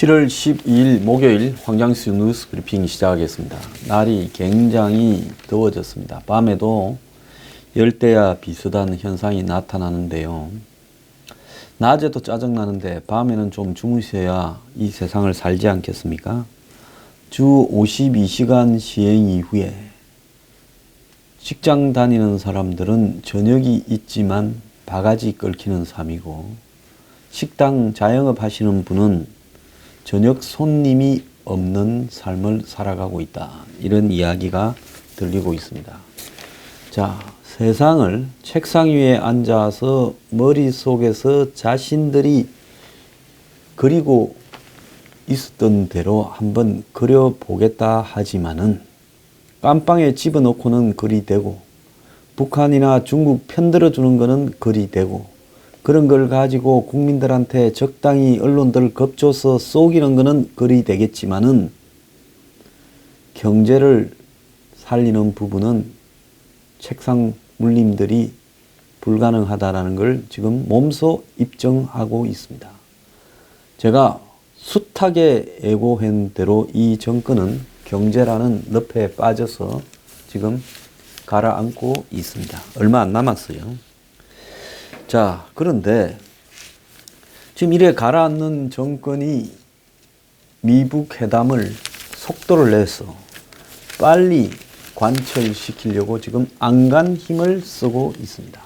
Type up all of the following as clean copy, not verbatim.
7월 12일 목요일 황장수 뉴스 브리핑 시작하겠습니다. 날이 굉장히 더워졌습니다. 밤에도 열대야 비슷한 현상이 나타나는데요. 낮에도 짜증나는데 밤에는 좀 주무셔야 이 세상을 살지 않겠습니까? 주 52시간 시행 이후에 직장 다니는 사람들은 저녁이 있지만 바가지 끓이는 삶이고, 식당 자영업 하시는 분은 저녁 손님이 없는 삶을 살아가고 있다. 이런 이야기가 들리고 있습니다. 자, 세상을 책상 위에 앉아서 머릿속에서 자신들이 그리고 있었던 대로 한번 그려보겠다 하지만은 깜빵에 집어넣고는 글이 되고, 북한이나 중국 편들어주는 거는 글이 되고, 그런 걸 가지고 국민들한테 적당히 언론들 겁줘서 쏘기는 거는 글이 되겠지만은 경제를 살리는 부분은 책상 물림들이 불가능하다라는 걸 지금 몸소 입증하고 있습니다. 제가 숱하게 예고한 대로 이 정권은 경제라는 늪에 빠져서 지금 가라앉고 있습니다. 얼마 안 남았어요. 자, 그런데 지금 이래 가라앉는 정권이 미북 회담을 속도를 내서 빨리 관철시키려고 지금 안간 힘을 쓰고 있습니다.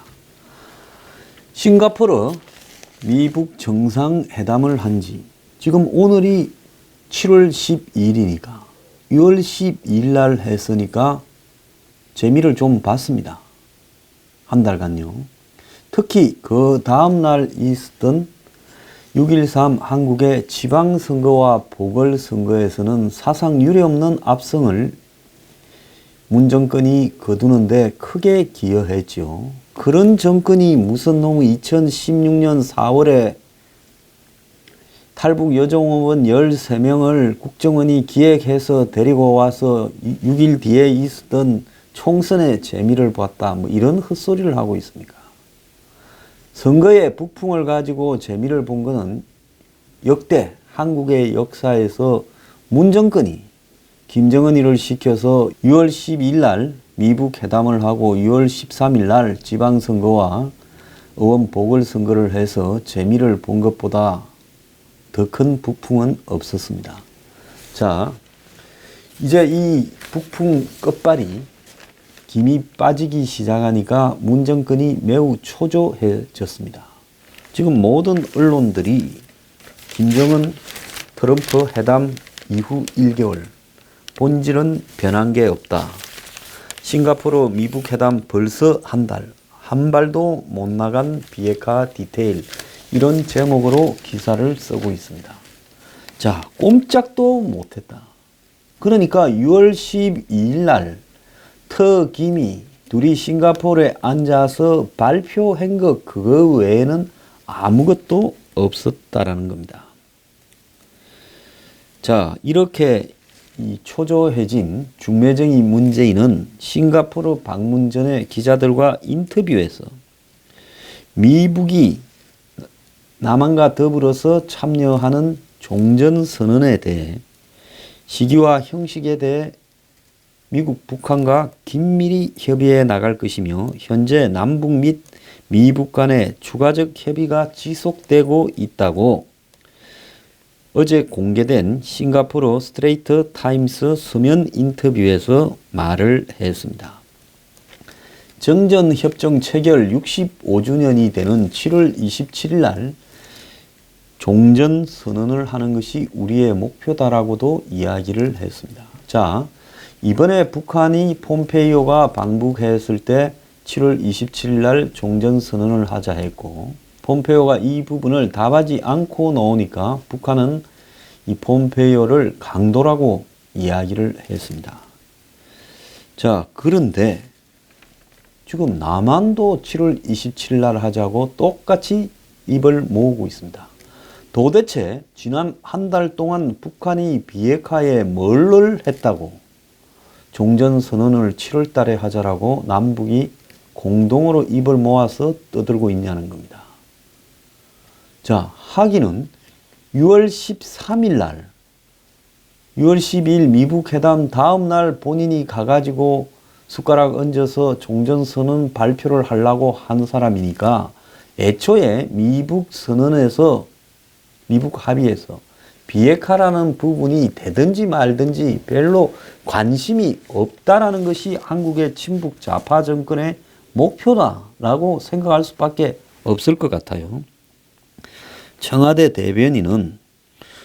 싱가포르 미북 정상회담을 한 지 지금 오늘이 7월 12일이니까 6월 12일 날 했으니까 재미를 좀 봤습니다. 한 달간요. 특히 그 다음날 있었던 6.13 한국의 지방선거와 보궐선거에서는 사상 유례없는 압승을 문 정권이 거두는데 크게 기여했죠. 그런 정권이 무슨 놈의 2016년 4월에 탈북 여종업원 13명을 국정원이 기획해서 데리고 와서 6일 뒤에 있었던 총선의 재미를 봤다. 뭐 이런 헛소리를 하고 있습니까? 선거의 북풍을 가지고 재미를 본 것은 역대 한국의 역사에서 문 정권이 김정은이를 시켜서 6월 12일 날 미북 회담을 하고 6월 13일 날 지방선거와 의원 보궐선거를 해서 재미를 본 것보다 더 큰 북풍은 없었습니다. 자, 이제 이 북풍 끝발이 김이 빠지기 시작하니까 문 정권이 매우 초조해졌습니다. 지금 모든 언론들이 김정은 트럼프 회담 이후 1개월, 본질은 변한 게 없다. 싱가포르 미북 회담 벌써 한 달, 한 발도 못 나간 비핵화 디테일, 이런 제목으로 기사를 쓰고 있습니다. 자, 꼼짝도 못했다. 그러니까 6월 12일 날 터 김이 둘이 싱가포르에 앉아서 발표한 것 그거 외에는 아무것도 없었다라는 겁니다. 자, 이렇게 이 초조해진 중매정이 문재인은 싱가포르 방문 전에 기자들과 인터뷰에서 미북이 남한과 더불어서 참여하는 종전선언에 대해 시기와 형식에 대해 미국, 북한과 긴밀히 협의해 나갈 것이며 현재 남북 및 미북 간의 추가적 협의가 지속되고 있다고 어제 공개된 싱가포르 스트레이트 타임스 서면 인터뷰에서 말을 했습니다. 정전협정 체결 65주년이 되는 7월 27일 날 종전선언을 하는 것이 우리의 목표다라고도 이야기를 했습니다. 자, 이번에 북한이 폼페이오가 방북했을 때 7월 27일 날 종전선언을 하자 했고, 폼페이오가 이 부분을 답하지 않고 나오니까 북한은 이 폼페이오를 강도라고 이야기를 했습니다. 자, 그런데 지금 남한도 7월 27일 날 하자고 똑같이 입을 모으고 있습니다. 도대체 지난 한 달 동안 북한이 비핵화에 뭘 했다고 종전선언을 7월 달에 하자라고 남북이 공동으로 입을 모아서 떠들고 있냐는 겁니다. 자, 하기는 6월 13일 날, 6월 12일 미북 회담 다음 날 본인이 가가지고 숟가락 얹어서 종전선언 발표를 하려고 한 사람이니까 애초에 미북 선언에서, 미북 합의에서 비핵화라는 부분이 되든지 말든지 별로 관심이 없다라는 것이 한국의 친북 좌파 정권의 목표다라고 생각할 수밖에 없을 것 같아요. 청와대 대변인은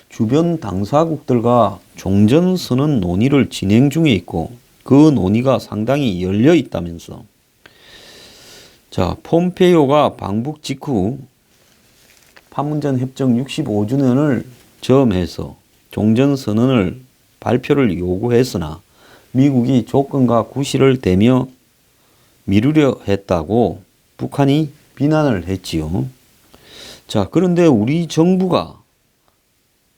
주변 당사국들과 종전선언 논의를 진행 중에 있고 그 논의가 상당히 열려 있다면서, 자, 폼페이오가 방북 직후 판문점 협정 65주년을 점해서 종전선언을 발표를 요구했으나 미국이 조건과 구실을 대며 미루려 했다고 북한이 비난을 했지요. 자, 그런데 우리 정부가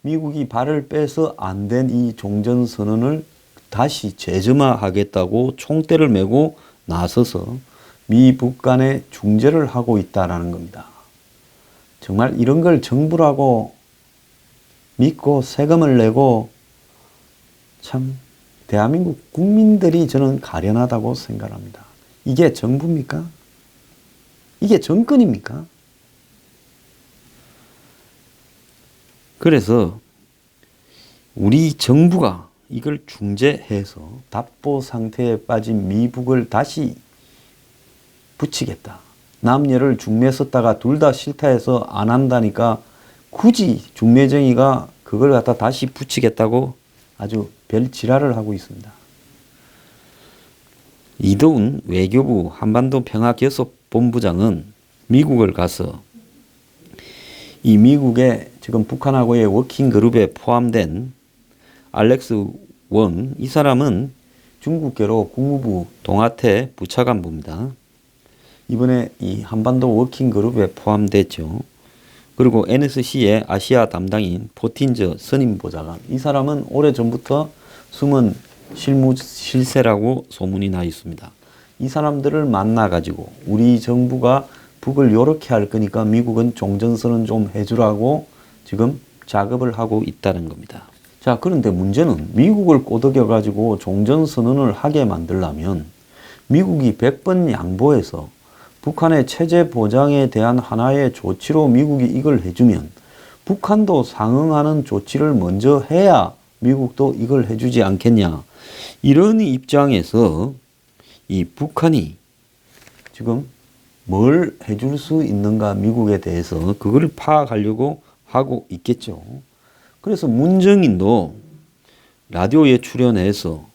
미국이 발을 빼서 안 된 이 종전선언을 다시 재점화하겠다고 총대를 메고 나서서 미북 간에 중재를 하고 있다는 겁니다. 정말 이런 걸 정부라고 믿고 세금을 내고 참 대한민국 국민들이 저는 가련하다고 생각합니다. 이게 정부입니까? 이게 정권입니까? 그래서 우리 정부가 이걸 중재해서 답보 상태에 빠진 미북을 다시 붙이겠다. 남녀를 중매 썼다가 둘 다 싫다 해서 안 한다니까 굳이 중매쟁이가 그걸 갖다 다시 붙이겠다고 아주 별 지랄을 하고 있습니다. 이도훈 외교부 한반도 평화교섭본부장은 미국을 가서 이 미국의 지금 북한하고의 워킹그룹에 포함된 알렉스 원, 이 사람은 중국계로 국무부 동아태 부차관부입니다. 이번에 이 한반도 워킹그룹에 포함됐죠. 그리고 NSC의 아시아 담당인 포틴저 선임보좌관, 이 사람은 오래전부터 숨은 실세라고 소문이 나 있습니다. 이 사람들을 만나가지고 우리 정부가 북을 요렇게 할 거니까 미국은 종전선언 좀 해주라고 지금 작업을 하고 있다는 겁니다. 자, 그런데 문제는 미국을 꼬드겨가지고 종전선언을 하게 만들려면 미국이 100번 양보해서 북한의 체제 보장에 대한 하나의 조치로 미국이 이걸 해주면 북한도 상응하는 조치를 먼저 해야 미국도 이걸 해주지 않겠냐. 이런 입장에서 이 북한이 지금 뭘 해줄 수 있는가 미국에 대해서 그걸 파악하려고 하고 있겠죠. 그래서 문정인도 라디오에 출연해서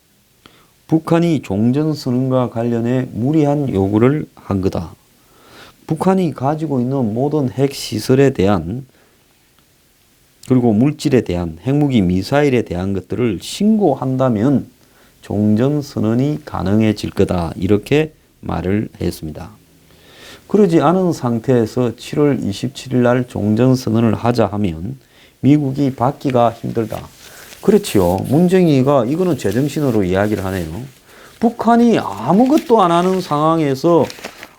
북한이 종전선언과 관련해 무리한 요구를 한 거다. 북한이 가지고 있는 모든 핵시설에 대한 그리고 물질에 대한 핵무기 미사일에 대한 것들을 신고한다면 종전선언이 가능해질 거다. 이렇게 말을 했습니다. 그러지 않은 상태에서 7월 27일 날 종전선언을 하자 하면 미국이 받기가 힘들다. 그렇지요. 문정희가 이거는 제정신으로 이야기를 하네요. 북한이 아무것도 안 하는 상황에서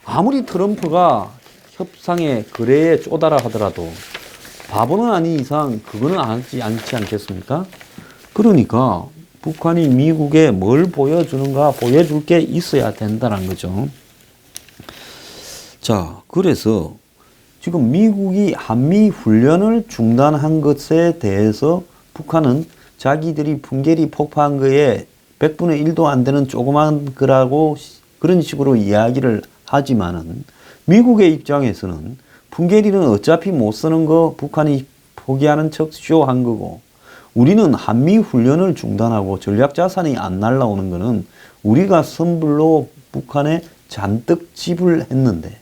아무리 트럼프가 협상에 거래에 쪼다라 하더라도 바보는 아닌 이상 그거는 하지 않지 않겠습니까? 그러니까 북한이 미국에 뭘 보여주는가 보여줄 게 있어야 된다는 거죠. 자, 그래서 지금 미국이 한미 훈련을 중단한 것에 대해서 북한은 자기들이 풍계리 폭파한 거에 100분의 1도 안 되는 조그만 거라고 그런 식으로 이야기를 하지만은 미국의 입장에서는 풍계리는 어차피 못 쓰는 거 북한이 포기하는 척 쇼한 거고 우리는 한미 훈련을 중단하고 전략 자산이 안 날라오는 거는 우리가 선불로 북한에 잔뜩 지불했는데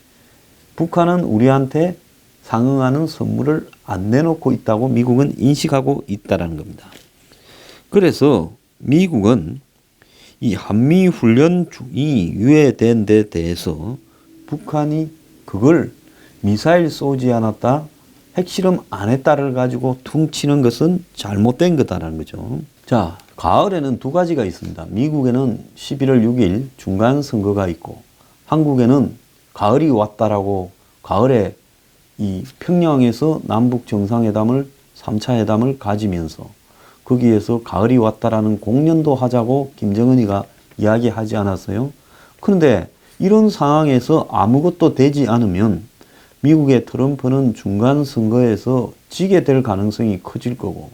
북한은 우리한테 상응하는 선물을 안 내놓고 있다고 미국은 인식하고 있다는 겁니다. 그래서 미국은 이 한미훈련이 유예된 데 대해서 북한이 그걸 미사일 쏘지 않았다, 핵실험 안 했다를 가지고 퉁치는 것은 잘못된 거다라는 거죠. 자, 가을에는 두 가지가 있습니다. 미국에는 11월 6일 중간선거가 있고 한국에는 가을이 왔다라고 가을에 이 평양에서 남북 정상회담을 3차 회담을 가지면서 거기에서 가을이 왔다라는 공연도 하자고 김정은이가 이야기하지 않았어요? 그런데 이런 상황에서 아무것도 되지 않으면 미국의 트럼프는 중간 선거에서 지게 될 가능성이 커질 거고,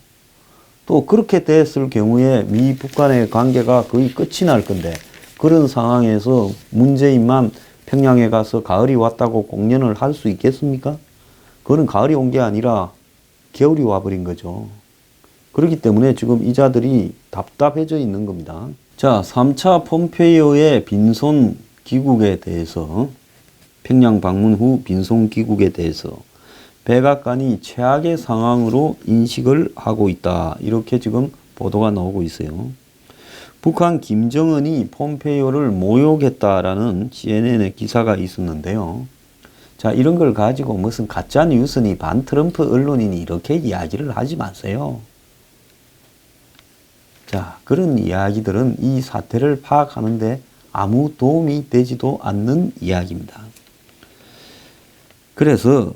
또 그렇게 됐을 경우에 미 북한의 관계가 거의 끝이 날 건데, 그런 상황에서 문재인만 평양에 가서 가을이 왔다고 공연을 할 수 있겠습니까? 그거는 가을이 온 게 아니라 겨울이 와버린 거죠. 그렇기 때문에 지금 이자들이 답답해져 있는 겁니다. 자, 3차 폼페이오의 빈손 귀국에 대해서, 평양 방문 후 빈손 귀국에 대해서 백악관이 최악의 상황으로 인식을 하고 있다. 이렇게 지금 보도가 나오고 있어요. 북한 김정은이 폼페이오를 모욕했다라는 CNN의 기사가 있었는데요. 자, 이런 걸 가지고 무슨 가짜 뉴스니 반 트럼프 언론인이 이렇게 이야기를 하지 마세요. 자, 그런 이야기들은 이 사태를 파악하는데 아무 도움이 되지도 않는 이야기입니다. 그래서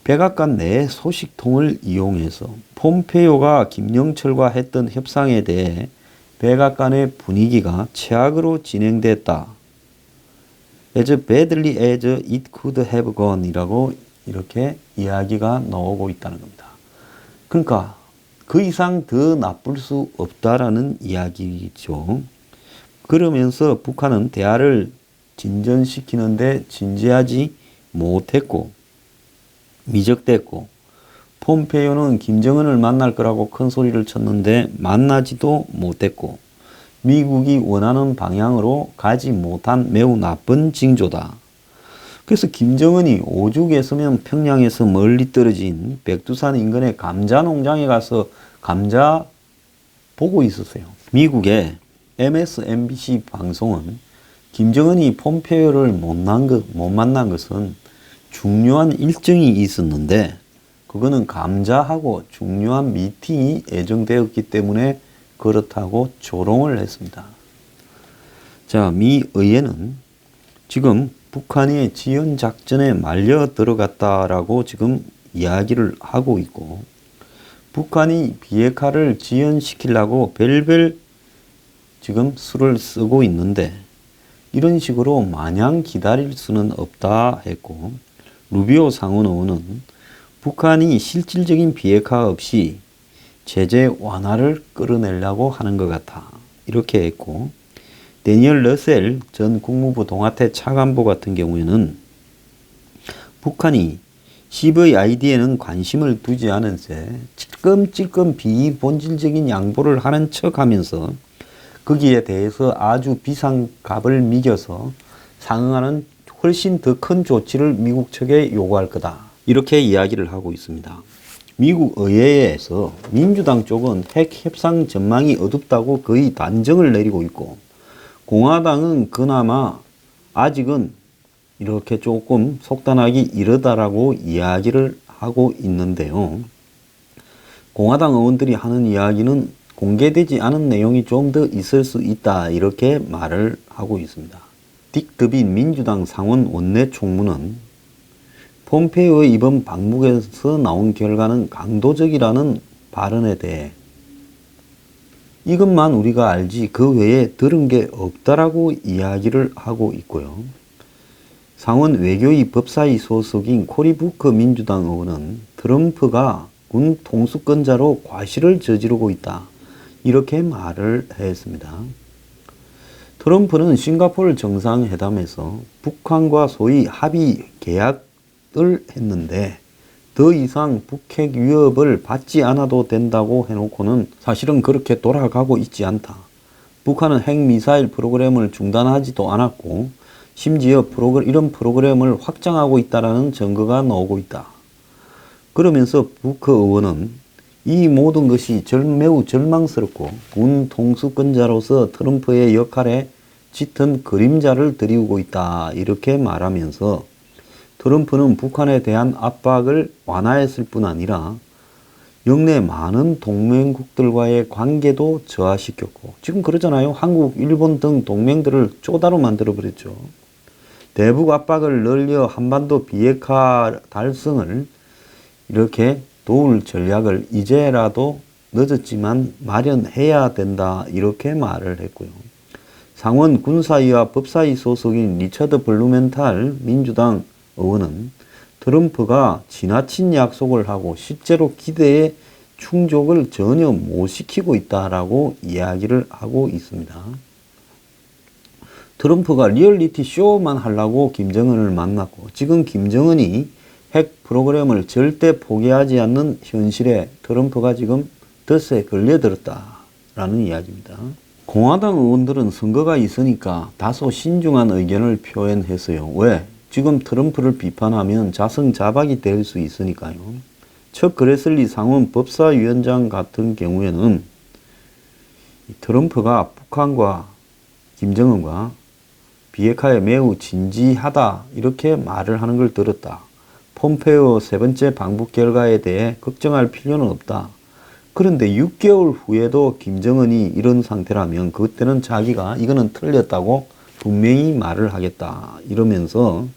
백악관 내 소식통을 이용해서 폼페이오가 김영철과 했던 협상에 대해 백악관의 분위기가 최악으로 진행됐다. As badly as it could have gone 이라고 이렇게 이야기가 나오고 있다는 겁니다. 그러니까 그 이상 더 나쁠 수 없다라는 이야기죠. 그러면서 북한은 대화를 진전시키는데 진지하지 못했고 미적됐고, 폼페이오는 김정은을 만날 거라고 큰 소리를 쳤는데 만나지도 못했고, 미국이 원하는 방향으로 가지 못한 매우 나쁜 징조다. 그래서 김정은이 오죽했으면 평양에서 멀리 떨어진 백두산 인근의 감자 농장에 가서 감자 보고 있었어요. 미국의 MSNBC 방송은 김정은이 폼페이오를 못 만난 것은 중요한 일정이 있었는데 그거는 감자하고 중요한 미팅이 예정되었기 때문에 그렇다고 조롱을 했습니다. 자, 미 의회는 지금 북한이 지연작전에 말려 들어갔다라고 지금 이야기를 하고 있고, 북한이 비핵화를 지연시키려고 별별 지금 수를 쓰고 있는데 이런 식으로 마냥 기다릴 수는 없다 했고, 루비오 상원의원은 북한이 실질적인 비핵화 없이 제재 완화를 끌어내려고 하는 것 같아 이렇게 했고, 데니얼 러셀 전 국무부 동아태 차관보 같은 경우에는 북한이 CVID에는 관심을 두지 않은 채 찔끔찔끔 비본질적인 양보를 하는 척하면서 거기에 대해서 아주 비상값을 미겨서 상응하는 훨씬 더 큰 조치를 미국 측에 요구할 거다. 이렇게 이야기를 하고 있습니다. 미국 의회에서 민주당 쪽은 핵 협상 전망이 어둡다고 거의 단정을 내리고 있고, 공화당은 그나마 아직은 이렇게 조금 속단하기 이르다라고 이야기를 하고 있는데요. 공화당 의원들이 하는 이야기는 공개되지 않은 내용이 좀 더 있을 수 있다 이렇게 말을 하고 있습니다. 딕 더빈 민주당 상원 원내 총무는 폼페이오의 이번 방문에서 나온 결과는 강도적이라는 발언에 대해 이것만 우리가 알지 그 외에 들은 게 없다라고 이야기를 하고 있고요. 상원 외교위 법사위 소속인 코리 부커 민주당 의원은 트럼프가 군 통수권자로 과실을 저지르고 있다 이렇게 말을 했습니다. 트럼프는 싱가포르 정상회담에서 북한과 소위 합의 계약을 했는데 더 이상 북핵 위협을 받지 않아도 된다고 해놓고는 사실은 그렇게 돌아가고 있지 않다. 북한은 핵미사일 프로그램을 중단하지도 않았고 심지어 이런 프로그램을 확장하고 있다는 증거가 나오고 있다. 그러면서 부커 의원은 이 모든 것이 매우 절망스럽고 군 통수권자로서 트럼프의 역할에 짙은 그림자를 드리우고 있다 이렇게 말하면서 트럼프는 북한에 대한 압박을 완화했을 뿐 아니라 영내 많은 동맹국들과의 관계도 저하시켰고, 지금 그러잖아요. 한국, 일본 등 동맹들을 쪼다로 만들어버렸죠. 대북 압박을 늘려 한반도 비핵화 달성을 이렇게 도울 전략을 이제라도 늦었지만 마련해야 된다 이렇게 말을 했고요. 상원 군사위와 법사위 소속인 리처드 블루멘탈 민주당 의원은 트럼프가 지나친 약속을 하고 실제로 기대에 충족을 전혀 못 시키고 있다라고 이야기를 하고 있습니다. 트럼프가 리얼리티 쇼만 하려고 김정은을 만났고 지금 김정은이 핵 프로그램을 절대 포기하지 않는 현실에 트럼프가 지금 덫에 걸려들었다라는 이야기입니다. 공화당 의원들은 선거가 있으니까 다소 신중한 의견을 표현했어요. 왜? 지금 트럼프를 비판하면 자승자박이 될 수 있으니까요. 척 그레슬리 상원 법사위원장 같은 경우에는 트럼프가 북한과 김정은과 비핵화에 매우 진지하다 이렇게 말을 하는 걸 들었다. 폼페이오 세 번째 방북 결과에 대해 걱정할 필요는 없다. 그런데 6개월 후에도 김정은이 이런 상태라면 그때는 자기가 이거는 틀렸다고 분명히 말을 하겠다. 이러면서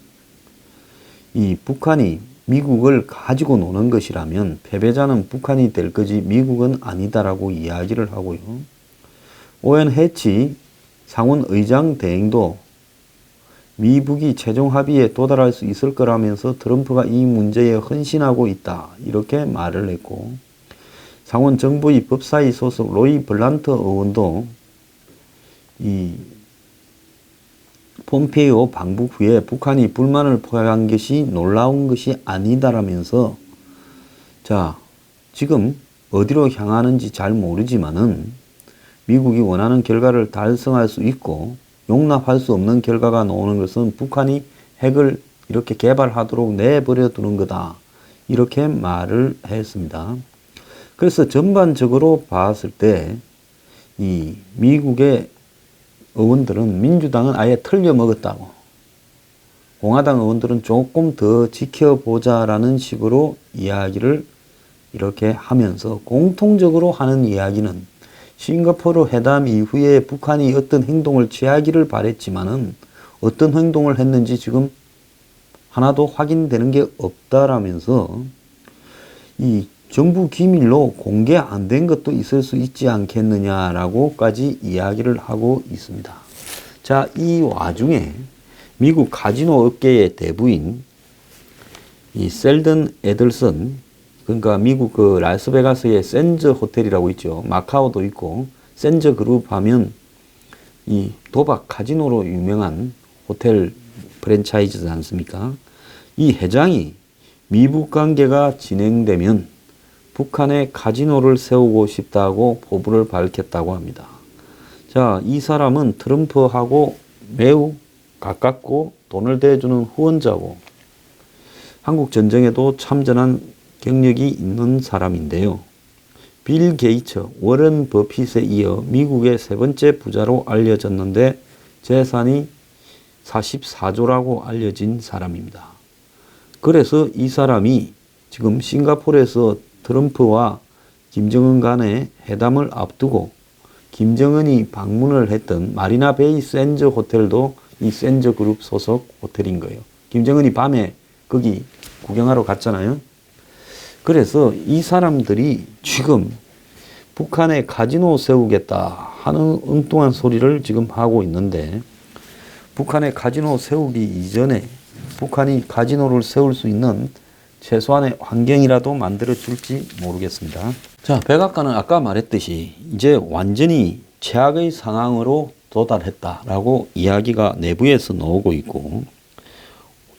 이 북한이 미국을 가지고 노는 것이라면 패배자는 북한이 될 거지 미국은 아니다라고 이야기를 하고요. 오웬 해치 상원 의장 대행도 미북이 최종 합의에 도달할 수 있을 거라면서 트럼프가 이 문제에 헌신하고 있다. 이렇게 말을 했고 상원 정부의 법사위 소속 로이 블란트 의원도 이 폼페이오 방북 후에 북한이 불만을 표한 것이 놀라운 것이 아니다라면서 자 지금 어디로 향하는지 잘 모르지만은 미국이 원하는 결과를 달성할 수 있고 용납할 수 없는 결과가 나오는 것은 북한이 핵을 이렇게 개발하도록 내버려 두는 거다. 이렇게 말을 했습니다. 그래서 전반적으로 봤을 때 이 미국의 의원들은 민주당은 아예 틀려 먹었다고 공화당 의원들은 조금 더 지켜보자라는 식으로 이야기를 이렇게 하면서 공통적으로 하는 이야기는 싱가포르 회담 이후에 북한이 어떤 행동을 취하기를 바랬지만은 어떤 행동을 했는지 지금 하나도 확인되는 게 없다라면서 이 정부 기밀로 공개 안 된 것도 있을 수 있지 않겠느냐라고까지 이야기를 하고 있습니다. 자, 이 와중에 미국 카지노 업계의 대부인 이 셀든 에들슨 그러니까 미국 그 라스베가스의 샌즈 호텔이라고 있죠. 마카오도 있고 샌즈 그룹 하면 이 도박 카지노로 유명한 호텔 프랜차이즈지 않습니까? 이 회장이 미북 관계가 진행되면 북한에 카지노를 세우고 싶다고 포부를 밝혔다고 합니다. 자, 이 사람은 트럼프하고 매우 가깝고 돈을 대주는 후원자고 한국 전쟁에도 참전한 경력이 있는 사람인데요. 빌 게이츠, 워런 버핏에 이어 미국의 세 번째 부자로 알려졌는데 재산이 44조라고 알려진 사람입니다. 그래서 이 사람이 지금 싱가포르에서 트럼프와 김정은 간의 회담을 앞두고 김정은이 방문을 했던 마리나 베이 샌즈 호텔도 이 샌즈 그룹 소속 호텔인 거예요. 김정은이 밤에 거기 구경하러 갔잖아요. 그래서 이 사람들이 지금 북한에 카지노 세우겠다 하는 엉뚱한 소리를 지금 하고 있는데 북한에 카지노 세우기 이전에 북한이 카지노를 세울 수 있는 최소한의 환경이라도 만들어 줄지 모르겠습니다. 자, 백악관은 아까 말했듯이 이제 완전히 최악의 상황으로 도달했다라고 이야기가 내부에서 나오고 있고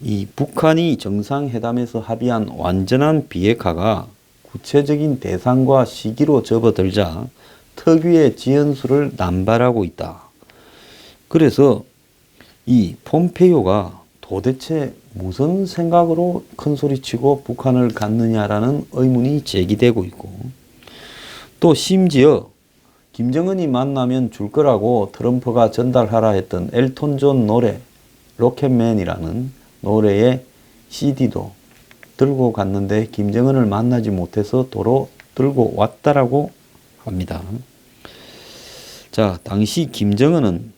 이 북한이 정상회담에서 합의한 완전한 비핵화가 구체적인 대상과 시기로 접어들자 특유의 지연수를 남발하고 있다. 그래서 이 폼페이오가 도대체 무슨 생각으로 큰소리치고 북한을 갔느냐라는 의문이 제기되고 있고 또 심지어 김정은이 만나면 줄 거라고 트럼프가 전달하라 했던 엘톤 존 노래 로켓맨이라는 노래의 CD도 들고 갔는데 김정은을 만나지 못해서 도로 들고 왔다라고 합니다. 자, 당시 김정은은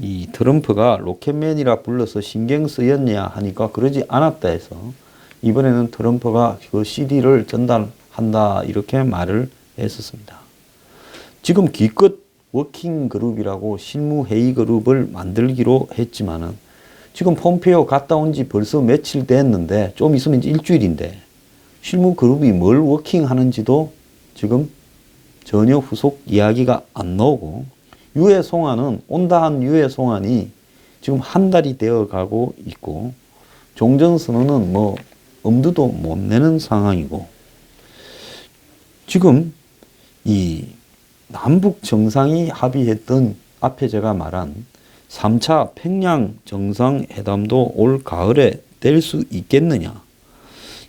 이 트럼프가 로켓맨이라 불러서 신경 쓰였냐 하니까 그러지 않았다 해서 이번에는 트럼프가 그 CD를 전달한다 이렇게 말을 했었습니다. 지금 기껏 워킹 그룹이라고 실무회의 그룹을 만들기로 했지만은 지금 폼페이오 갔다 온 지 벌써 며칠 됐는데 좀 있으면 이제 일주일인데 실무 그룹이 뭘 워킹하는지도 지금 전혀 후속 이야기가 안 나오고 유해 송환은 온다 한 유해 송환이 지금 한 달이 되어 가고 있고 종전선언은 뭐 엄두도 못 내는 상황이고 지금 이 남북 정상이 합의했던 앞에 제가 말한 3차 평양 정상회담도 올 가을에 될 수 있겠느냐.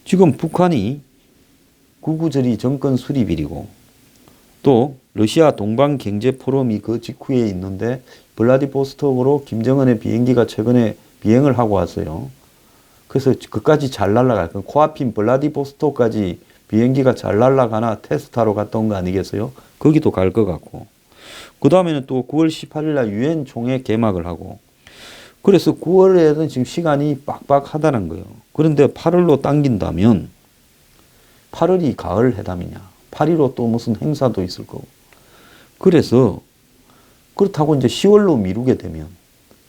지금 북한이 구구절이 정권 수립일이고 또 러시아 동방경제포럼이 그 직후에 있는데 블라디보스톡으로 김정은의 비행기가 최근에 비행을 하고 왔어요. 그래서 그까지 잘 날아갈 거 코앞인 블라디보스톡까지 비행기가 잘 날아가나 테스트하러 갔다 온 거 아니겠어요? 거기도 갈 것 같고 그 다음에는 또 9월 18일 날 유엔 총회 개막을 하고 그래서 9월에는 지금 시간이 빡빡하다는 거예요. 그런데 8월로 당긴다면 8월이 가을 회담이냐 8.15 또 무슨 행사도 있을 거고 그래서 그렇다고 이제 10월로 미루게 되면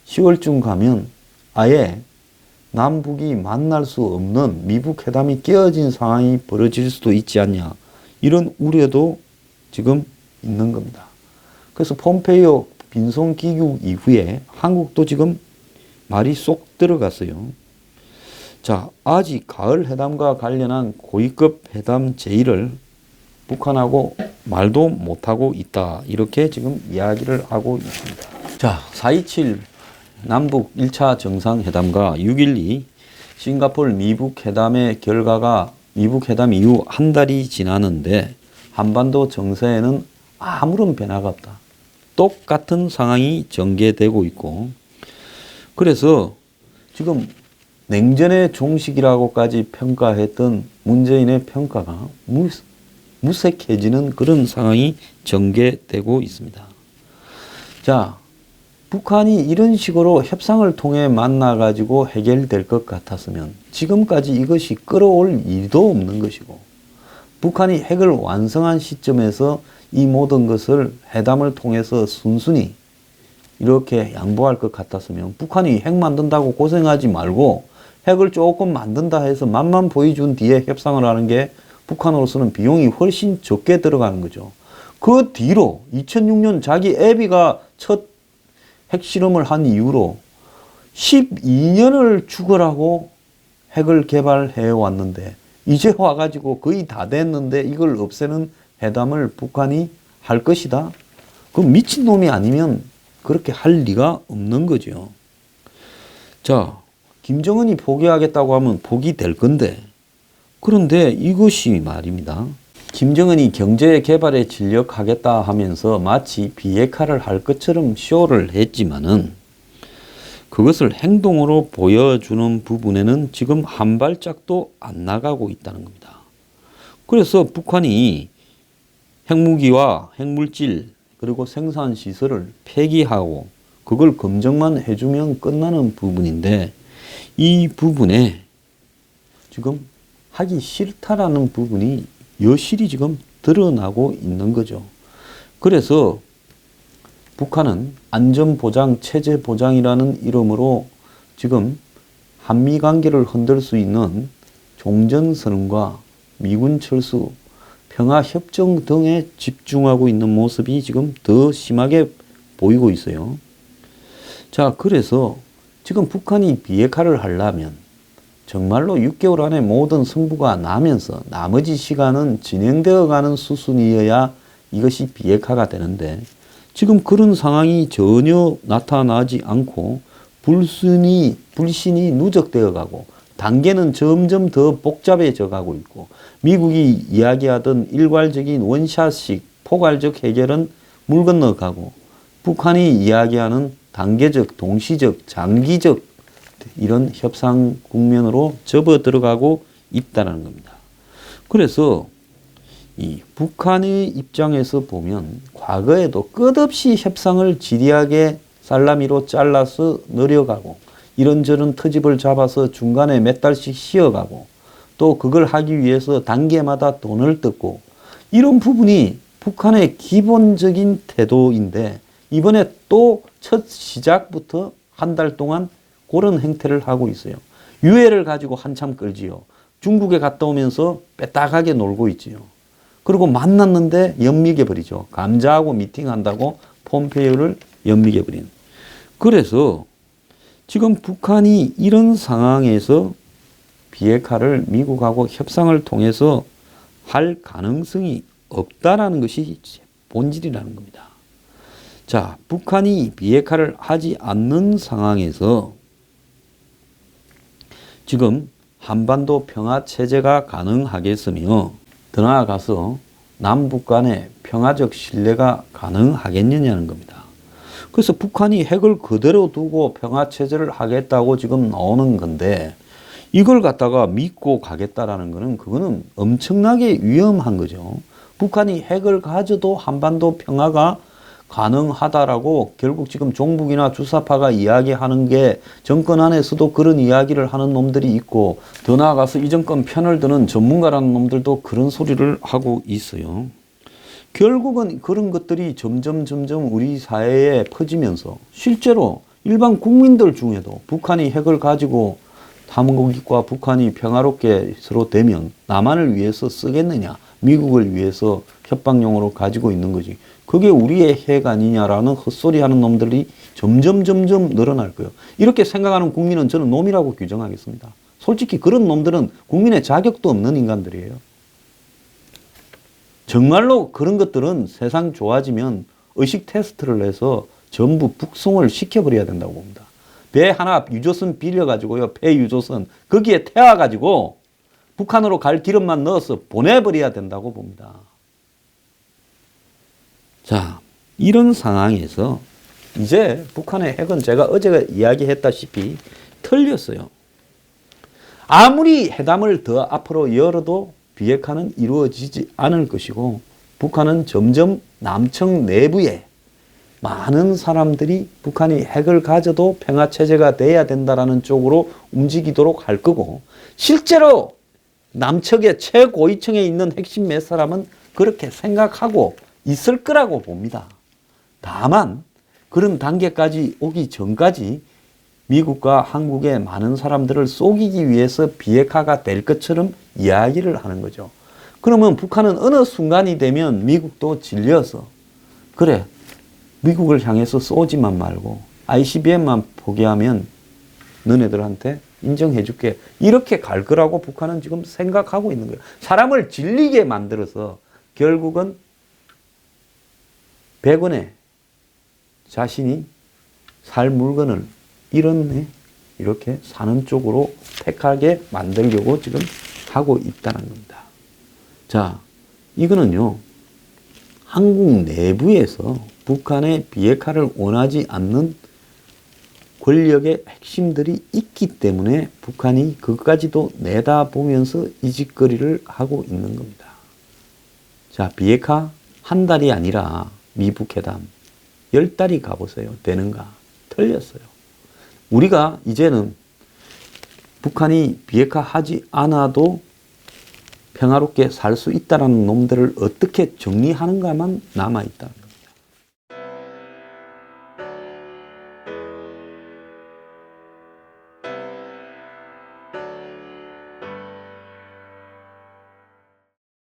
10월쯤 가면 아예 남북이 만날 수 없는 미북 회담이 깨어진 상황이 벌어질 수도 있지 않냐 이런 우려도 지금 있는 겁니다. 그래서 폼페이오 빈손 귀국 이후에 한국도 지금 말이 쏙 들어갔어요. 자, 아직 가을 회담과 관련한 고위급 회담 제의를 북한하고 말도 못하고 있다. 이렇게 지금 이야기를 하고 있습니다. 자, 4.27 남북 1차 정상회담과 6.12 싱가포르 미북 회담의 결과가 미북 회담 이후 한 달이 지나는데 한반도 정세에는 아무런 변화가 없다. 똑같은 상황이 전개되고 있고 그래서 지금 냉전의 종식이라고까지 평가했던 문재인의 평가가 무색해지는 그런 상황이 전개되고 있습니다. 자, 북한이 이런 식으로 협상을 통해 만나가지고 해결될 것 같았으면 지금까지 이것이 끌어올 일도 없는 것이고 북한이 핵을 완성한 시점에서 이 모든 것을 회담을 통해서 순순히 이렇게 양보할 것 같았으면 북한이 핵 만든다고 고생하지 말고 핵을 조금 만든다 해서 맛만 보여준 뒤에 협상을 하는 게 북한으로서는 비용이 훨씬 적게 들어가는 거죠. 그 뒤로 2006년 자기 애비가 첫 핵실험을 한 이후로 12년을 죽으라고 핵을 개발해 왔는데 이제 와가지고 거의 다 됐는데 이걸 없애는 회담을 북한이 할 것이다? 그 미친놈이 아니면 그렇게 할 리가 없는 거죠. 자, 김정은이 포기하겠다고 하면 포기될 건데 그런데 이것이 말입니다. 김정은이 경제 개발에 진력하겠다 하면서 마치 비핵화를 할 것처럼 쇼를 했지만은 그것을 행동으로 보여주는 부분에는 지금 한 발짝도 안 나가고 있다는 겁니다. 그래서 북한이 핵무기와 핵물질 그리고 생산시설을 폐기하고 그걸 검증만 해주면 끝나는 부분인데 이 부분에 지금 하기 싫다라는 부분이 여실히 지금 드러나고 있는 거죠. 그래서 북한은 안전보장, 체제보장이라는 이름으로 지금 한미관계를 흔들 수 있는 종전선언과 미군 철수, 평화협정 등에 집중하고 있는 모습이 지금 더 심하게 보이고 있어요. 자, 그래서 지금 북한이 비핵화를 하려면 정말로 6개월 안에 모든 승부가 나면서 나머지 시간은 진행되어 가는 수순이어야 이것이 비핵화가 되는데 지금 그런 상황이 전혀 나타나지 않고 불신이 누적되어 가고 단계는 점점 더 복잡해져 가고 있고 미국이 이야기하던 일괄적인 원샷식 포괄적 해결은 물 건너가고 북한이 이야기하는 단계적, 동시적, 장기적 이런 협상 국면으로 접어 들어가고 있다는 겁니다. 그래서 이 북한의 입장에서 보면 과거에도 끝없이 협상을 지리하게 살라미로 잘라서 내려가고 이런저런 트집을 잡아서 중간에 몇 달씩 쉬어가고 또 그걸 하기 위해서 단계마다 돈을 뜯고 이런 부분이 북한의 기본적인 태도인데 이번에 또 첫 시작부터 한 달 동안 그런 행태를 하고 있어요. 유해를 가지고 한참 끌지요. 중국에 갔다 오면서 빼딱하게 놀고 있지요. 그리고 만났는데 연미게 버리죠. 감자하고 미팅한다고 폼페이오를 연미게 버린. 그래서 지금 북한이 이런 상황에서 비핵화를 미국하고 협상을 통해서 할 가능성이 없다라는 것이 본질이라는 겁니다. 자, 북한이 비핵화를 하지 않는 상황에서 지금 한반도 평화 체제가 가능하겠으며 더 나아가서 남북 간의 평화적 신뢰가 가능하겠느냐는 겁니다. 그래서 북한이 핵을 그대로 두고 평화 체제를 하겠다고 지금 나오는 건데 이걸 갖다가 믿고 가겠다라는 거는 그거는 엄청나게 위험한 거죠. 북한이 핵을 가져도 한반도 평화가 가능하다라고 결국 지금 종북이나 주사파가 이야기하는 게 정권 안에서도 그런 이야기를 하는 놈들이 있고 더 나아가서 이 정권 편을 드는 전문가라는 놈들도 그런 소리를 하고 있어요. 결국은 그런 것들이 점점 우리 사회에 퍼지면서 실제로 일반 국민들 중에도 북한이 핵을 가지고 한국과 북한이 평화롭게 서로 되면 남한을 위해서 쓰겠느냐, 미국을 위해서 협박용으로 가지고 있는 거지. 그게 우리의 핵 아니냐라는 헛소리 하는 놈들이 점점 늘어날 거예요. 이렇게 생각하는 국민은 저는 놈이라고 규정하겠습니다. 솔직히 그런 놈들은 국민의 자격도 없는 인간들이에요. 정말로 그런 것들은 세상 좋아지면 의식 테스트를 해서 전부 북송을 시켜버려야 된다고 봅니다. 배 하나 유조선 빌려가지고요, 배 유조선 거기에 태워가지고 북한으로 갈 기름만 넣어서 보내버려야 된다고 봅니다. 자, 이런 상황에서 이제 북한의 핵은 제가 어제 이야기했다시피 털렸어요. 아무리 회담을 더 앞으로 열어도 비핵화는 이루어지지 않을 것이고 북한은 점점 남청 내부에 많은 사람들이 북한이 핵을 가져도 평화체제가 돼야 된다라는 쪽으로 움직이도록 할 거고 실제로 남측의 최고위층에 있는 핵심 몇 사람은 그렇게 생각하고 있을 거라고 봅니다. 다만 그런 단계까지 오기 전까지 미국과 한국의 많은 사람들을 속이기 위해서 비핵화가 될 것처럼 이야기를 하는 거죠. 그러면 북한은 어느 순간이 되면 미국도 질려서 그래 미국을 향해서 쏘지만 말고 ICBM만 포기하면 너네들한테 인정해 줄게. 이렇게 갈 거라고 북한은 지금 생각하고 있는 거예요. 사람을 질리게 만들어서 결국은 백원에 자신이 살 물건을 이렇게 사는 쪽으로 택하게 만들려고 지금 하고 있다는 겁니다. 자, 이거는요, 한국 내부에서 북한의 비핵화를 원하지 않는 권력의 핵심들이 있기 때문에 북한이 그것까지도 내다보면서 이 짓거리를 하고 있는 겁니다. 자, 비핵화 한 달이 아니라 미북 회담 10달이 가보세요. 되는가? 틀렸어요. 우리가 이제는 북한이 비핵화하지 않아도 평화롭게 살 수 있다는 놈들을 어떻게 정리하는가만 남아있다.